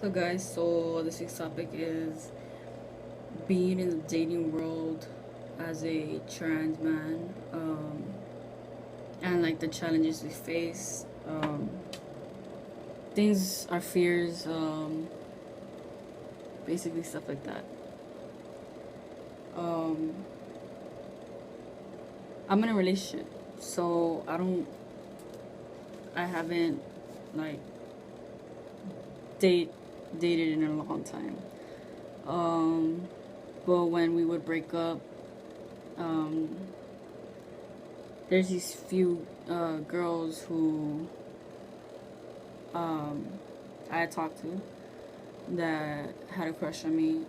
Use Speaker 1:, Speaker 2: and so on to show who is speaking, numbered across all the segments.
Speaker 1: So guys, so this week's topic is being in the dating world as a trans man, and like the challenges we face, things, our fears, basically stuff like that. Um, I'm in a relationship, so I haven't like date dated in a long time. Um, but when we would break up, um, there's these few girls who um, I had talked to that had a crush on me.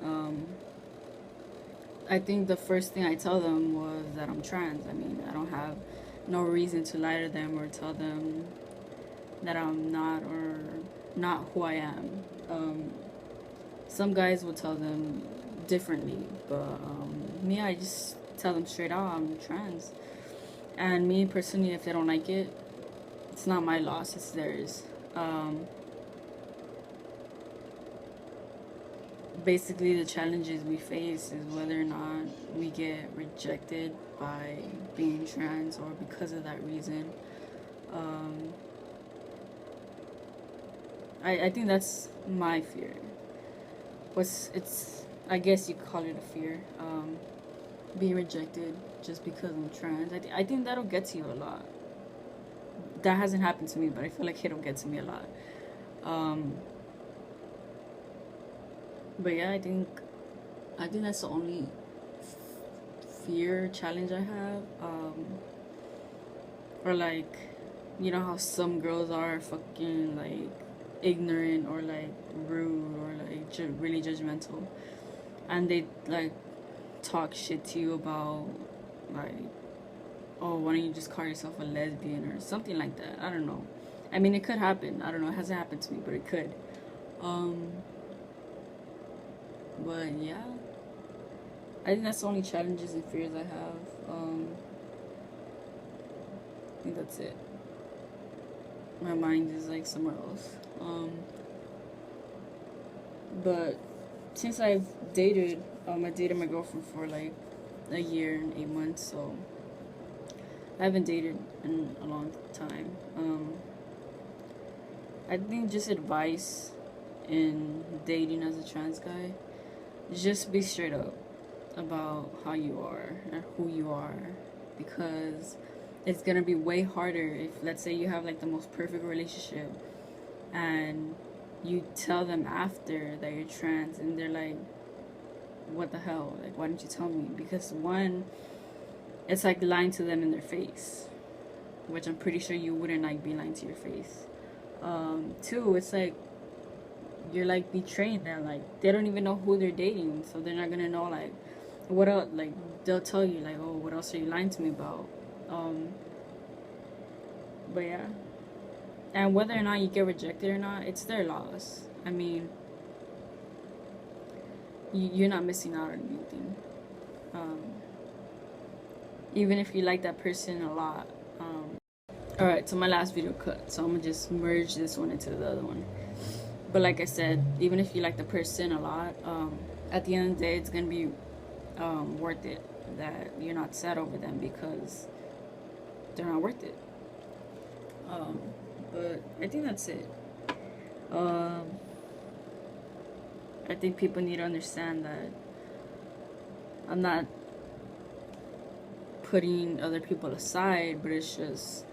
Speaker 1: I think the first thing I tell them was that I'm trans. I mean, I don't have no reason to lie to them or tell them that I'm not or not who I am. Some guys will tell them differently, but me, I just tell them straight out I'm trans. And me personally, if they don't like it, it's not my loss, it's theirs. Basically, the challenges we face is whether or not we get rejected by being trans or because of that reason. Um, I think that's my fear. I guess you could call it a fear. Being rejected just because I'm trans. I think that'll get to you a lot. That hasn't happened to me, but I feel like it'll get to me a lot. Um, but yeah, I think that's the only fear challenge I have. Or like, you know how some girls are fucking like ignorant or like rude or like really judgmental, and they like talk shit to you about like, oh, why don't you just call yourself a lesbian or something like that. I don't know. I mean, it could happen. I don't know. It hasn't happened to me, but it could. Um, but yeah, I think that's the only challenges and fears I have. I think that's it. My mind is like somewhere else. But since I've dated, I dated my girlfriend for like a year and 8 months, so I haven't dated in a long time. I think just advice in dating as a trans guy, just be straight up about how you are and who you are, because it's gonna be way harder if, let's say, you have like the most perfect relationship and you tell them after that you're trans and they're like, what the hell, like, why didn't you tell me? Because one, it's like lying to them in their face, which I'm pretty sure you wouldn't like be lying to your face. Two, it's like you're like betraying them. Like, they don't even know who they're dating, so they're not gonna know like what else. Like, they'll tell you like, oh, what else are you lying to me about? But yeah, and whether or not you get rejected or not, it's their loss. I mean, you're not missing out on anything. Um, Even if you like that person a lot. Alright, so my last video cut, so I'm gonna just merge this one into the other one. But like I said, even if you like the person a lot, at the end of the day, it's gonna be worth it that you're not sad over them because they're not worth it. But I think that's it. I think people need to understand that I'm not putting other people aside, but it's just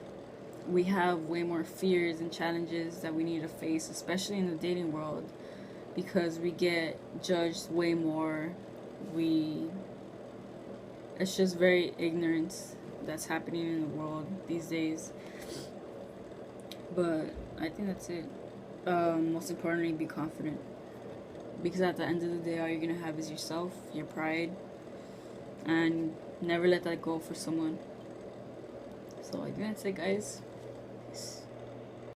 Speaker 1: we have way more fears and challenges that we need to face, especially in the dating world, because we get judged way more. It's just very ignorance that's happening in the world these days. But I think that's it. Most importantly, be confident, because at the end of the day, all you're gonna have is yourself, your pride, and never let that go for someone. So I think that's it, guys.